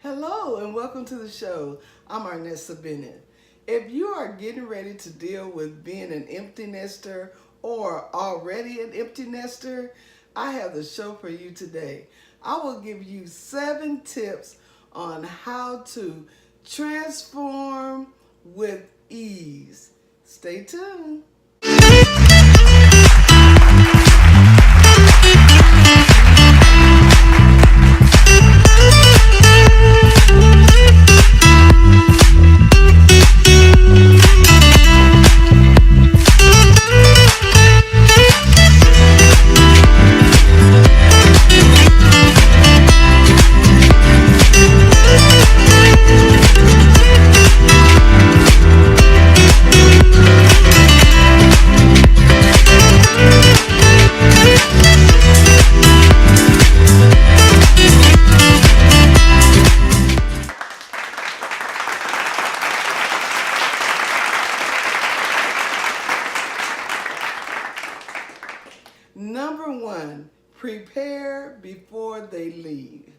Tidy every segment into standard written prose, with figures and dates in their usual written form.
Hello and welcome to the show. I'm Arnessa Bennett. If you are getting ready to deal with being an empty nester or already an empty nester, I have the show for you today. I will give you 7 tips on how to transform with ease. Stay tuned. Number 1, prepare before they leave.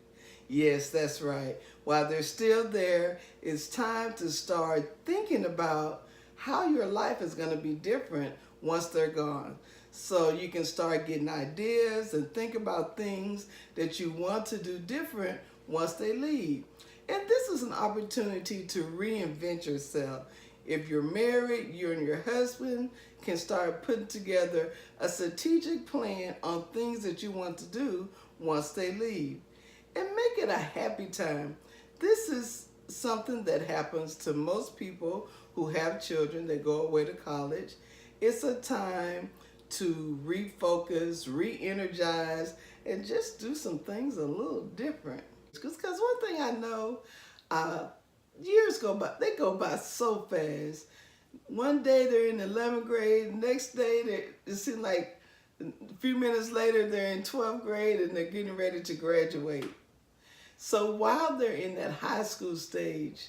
Yes, that's right. While they're still there, it's time to start thinking about how your life is going to be different once they're gone. So you can start getting ideas and think about things that you want to do different once they leave. And this is an opportunity to reinvent yourself. If you're married, you and your husband can start putting together a strategic plan on things that you want to do once they leave. And make it a happy time. This is something that happens to most people who have children that go away to college. It's a time to refocus, re-energize, and just do some things a little different. Because one thing I know, years go by, they go by so fast. One day they're in 11th grade, next day it seems like a few minutes later they're in 12th grade and they're getting ready to graduate. So while they're in that high school stage,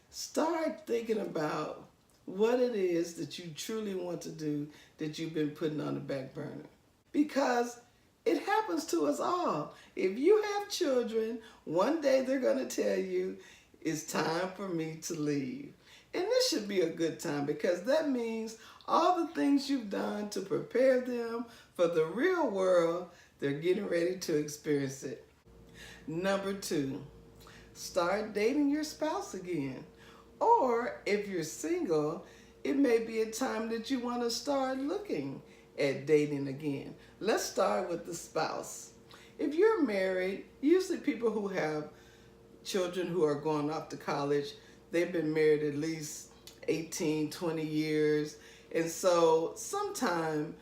start thinking about what it is that you truly want to do that you've been putting on the back burner. Because it happens to us all. If you have children, one day they're going to tell you, it's time for me to leave. And this should be a good time because that means all the things you've done to prepare them for the real world, they're getting ready to experience it. Number 2, start dating your spouse again. Or if you're single, it may be a time that you want to start looking at dating again. Let's start with the spouse. If you're married, usually people who have children who are going off to college, they've been married at least 18, 20 years. And so sometimes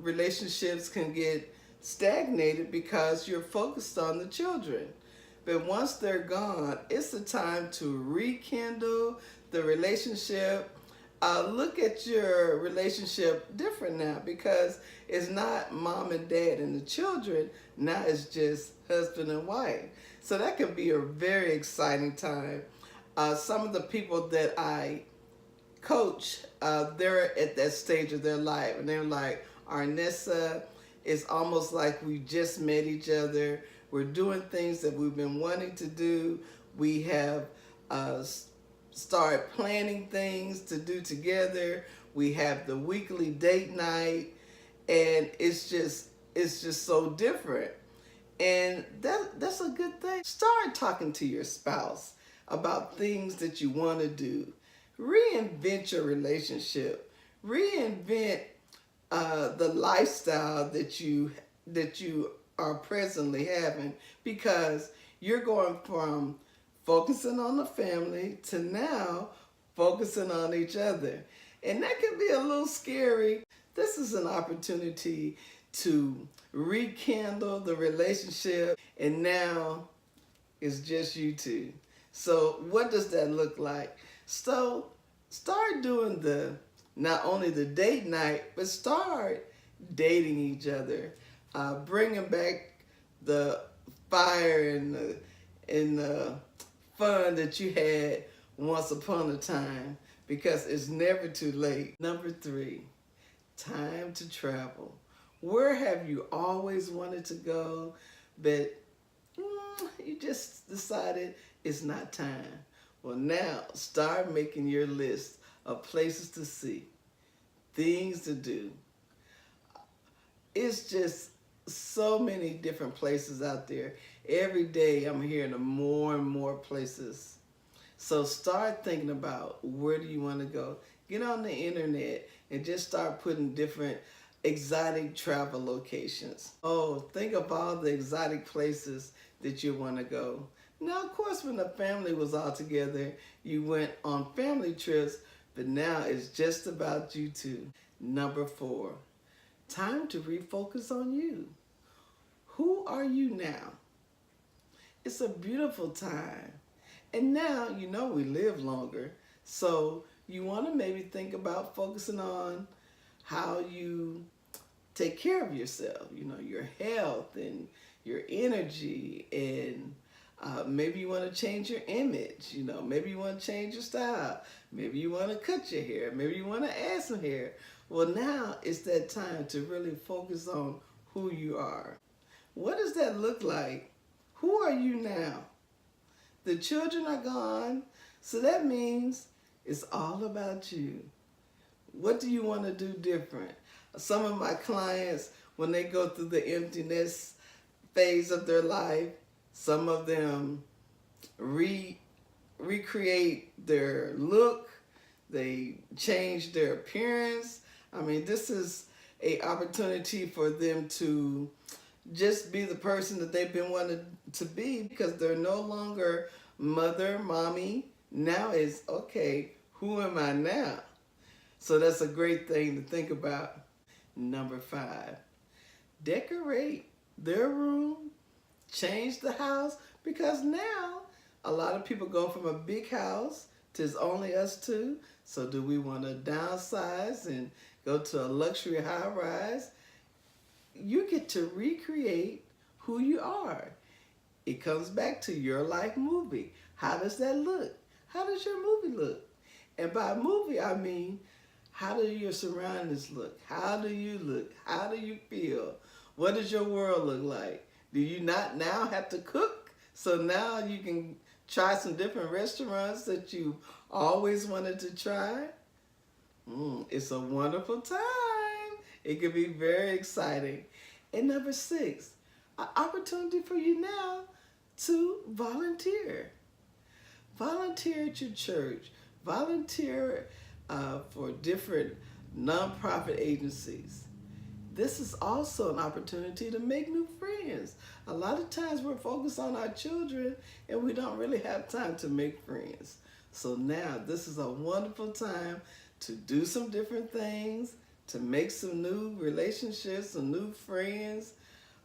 relationships can get stagnated because you're focused on the children. But once they're gone, it's the time to rekindle the relationship. Look at your relationship different now because it's not mom and dad and the children. Now it's just husband and wife. So that can be a very exciting time. Some of the people that I coach, they're at that stage of their life and they're like, Arnessa, it's almost like we just met each other. We're doing things that we've been wanting to do. We have started planning things to do together. We have the weekly date night, and it's just so different. And that's a good thing. Start talking to your spouse about things that you want to do. Reinvent your relationship. Reinvent the lifestyle that you are presently having, because you're going from focusing on the family to now focusing on each other. And that can be a little scary. This is an opportunity to rekindle the relationship, and now it's just you two. So what does that look like? So start doing not only the date night, but start dating each other. Bringing back the fire and the fun that you had once upon a time, because it's never too late. Number 3, time to travel. Where have you always wanted to go, but you just decided it's not time. Well, now start making your list of places to see, things to do. It's just so many different places out there. Every day I'm hearing of more and more places. So start thinking about, where do you want to go? Get on the internet and just start putting different exotic travel locations. Oh, think of all the exotic places that you want to go. Now, of course, when the family was all together, you went on family trips, but now it's just about you two. Number 4, time to refocus on you. Who are you now? It's a beautiful time. And now, you know, we live longer. So you want to maybe think about focusing on how you take care of yourself, you know, your health and your energy, and maybe you want to change your image, you know, maybe you want to change your style, maybe you want to cut your hair, maybe you want to add some hair. Well, now it's that time to really focus on who you are. What does that look like? Who are you now? The children are gone, so that means it's all about you. What do you want to do different? Some of my clients, when they go through the emptiness phase of their life, some of them recreate their look, they change their appearance. I mean, this is an opportunity for them to just be the person that they've been wanting to be, because they're no longer mother, mommy. Now it's, okay, who am I now? So that's a great thing to think about. Number 5, decorate their room, change the house, because now a lot of people go from a big house to it's only us two. So do we want to downsize and go to a luxury high-rise? You get to recreate who you are. It comes back to your life movie. How does that look? How does your movie look? And by movie, I mean, how do your surroundings look? How do you look? How do you feel? What does your world look like? Do you not now have to cook? So now you can try some different restaurants that you always wanted to try. It's a wonderful time. It can be very exciting. And number 6, an opportunity for you now to volunteer. Volunteer at your church. Volunteer for different nonprofit agencies. This is also an opportunity to make new friends. A lot of times we're focused on our children and we don't really have time to make friends. So now this is a wonderful time to do some different things, to make some new relationships, some new friends.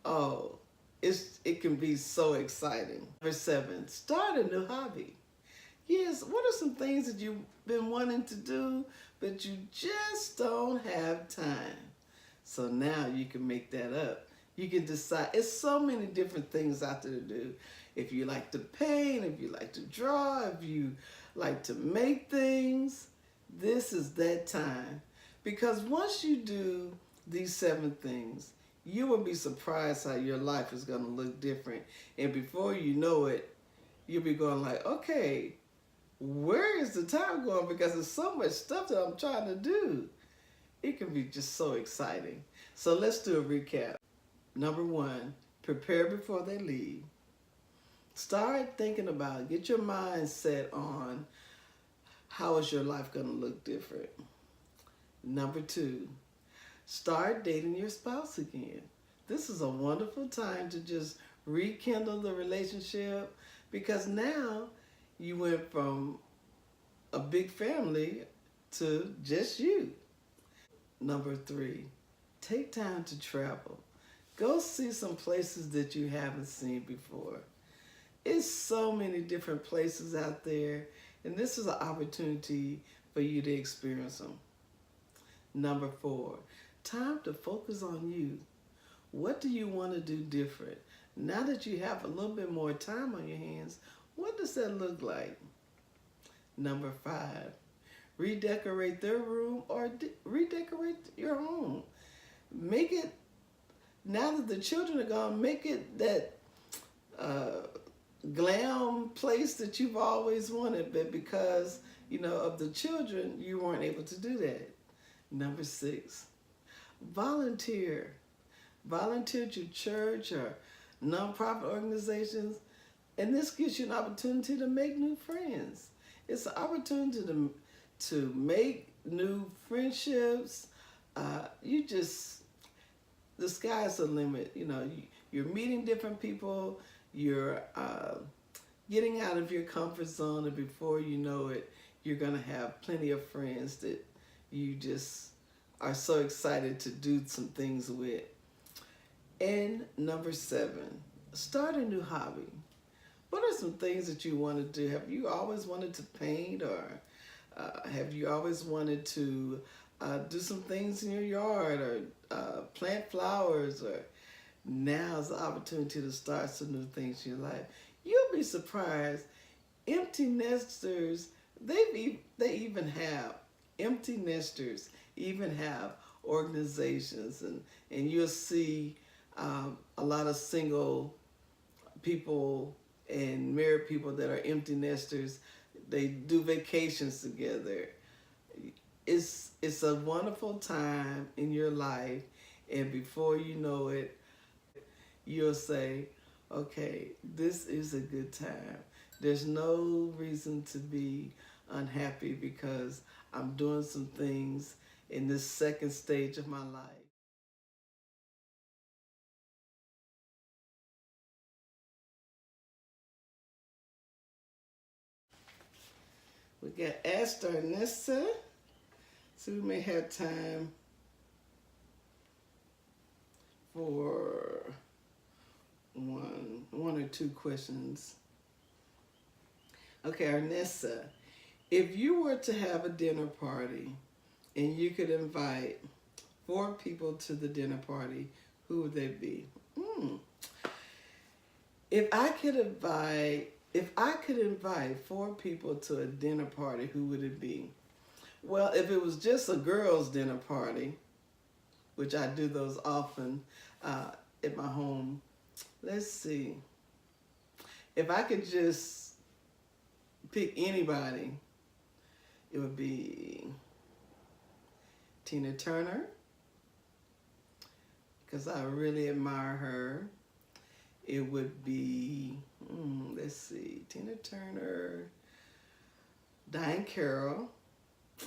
Oh, it can be so exciting. Number 7, start a new hobby. Yes, what are some things that you've been wanting to do, but you just don't have time? So now you can make that up. You can decide. It's so many different things out there to do. If you like to paint, if you like to draw, if you like to make things, this is that time. Because once you do these 7 things, you will be surprised how your life is going to look different. And before you know it, you'll be going like, okay, where is the time going? Because there's so much stuff that I'm trying to do. It can be just so exciting. So let's do a recap. Number 1, prepare before they leave. Start thinking about it. Get your mind set on how is your life going to look different. Number 2, start dating your spouse again. This is a wonderful time to just rekindle the relationship, because now you went from a big family to just you. Number 3, take time to travel. Go see some places that you haven't seen before. It's so many different places out there, and this is an opportunity for you to experience them. Number 4, time to focus on you. What do you want to do different? Now that you have a little bit more time on your hands, what does that look like? Number 5, redecorate their room or redecorate your home. Make it, now that the children are gone, make it that glam place that you've always wanted, but because, of the children, you weren't able to do that. Number 6, volunteer. Volunteer at your church or nonprofit organizations, and this gives you an opportunity to make new friends. It's an opportunity to make new friendships. The sky's the limit. You're meeting different people. You're getting out of your comfort zone, and before you know it, you're gonna have plenty of friends that you just are so excited to do some things with. And number 7, start a new hobby. What are some things that you want to do? Have you always wanted to paint, or have you always wanted to do some things in your yard, or plant flowers? Or now's the opportunity to start some new things in your life. You'll be surprised. Empty nesters, they even have empty nesters even have organizations, and you'll see a lot of single people and married people that are empty nesters. They do vacations together. It's a wonderful time in your life, and before you know it, you'll say, okay, this is a good time. There's no reason to be unhappy because I'm doing some things in this second stage of my life. We got asked Arnessa, so we may have time for one or two questions. Okay, Arnessa, if you were to have a dinner party and you could invite 4 people to the dinner party, who would they be? If I could invite 4 people to a dinner party, who would it be? Well, if it was just a girls' dinner party, which I do those often at my home, let's see. If I could just pick anybody, it would be Tina Turner, because I really admire her. It would be, let's see, Tina Turner, Diane Carroll,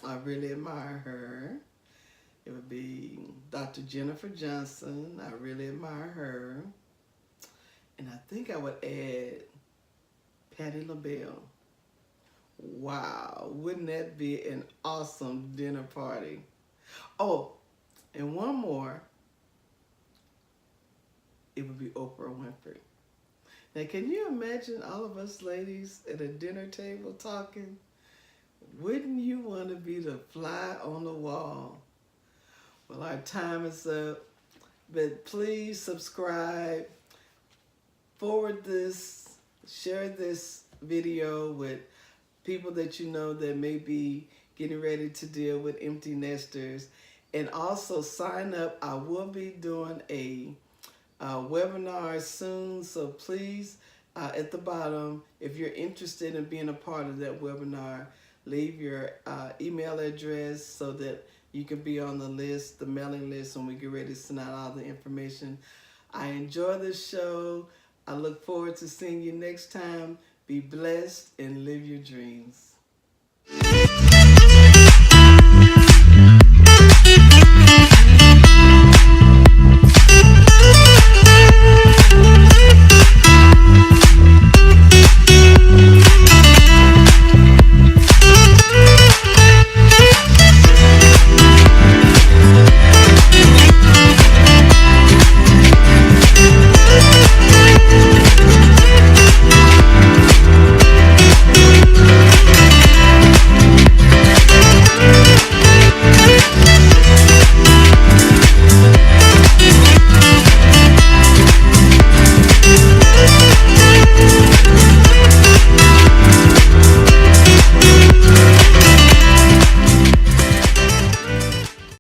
I really admire her. It would be Dr. Jennifer Johnson, I really admire her. And I think I would add Patti LaBelle. Wow, wouldn't that be an awesome dinner party? Oh, and one more. It would be Oprah Winfrey. Now, can you imagine all of us ladies at a dinner table talking? Wouldn't you want to be the fly on the wall? Well, our time is up, but please subscribe, forward this, share this video with people that you know that may be getting ready to deal with empty nesters, and also sign up. I will be doing a webinar soon, so please, at the bottom, if you're interested in being a part of that webinar, leave your email address so that you can be on the list, the mailing list, when we get ready to send out all the information. I enjoy this show. I look forward to seeing you next time. Be blessed and live your dreams.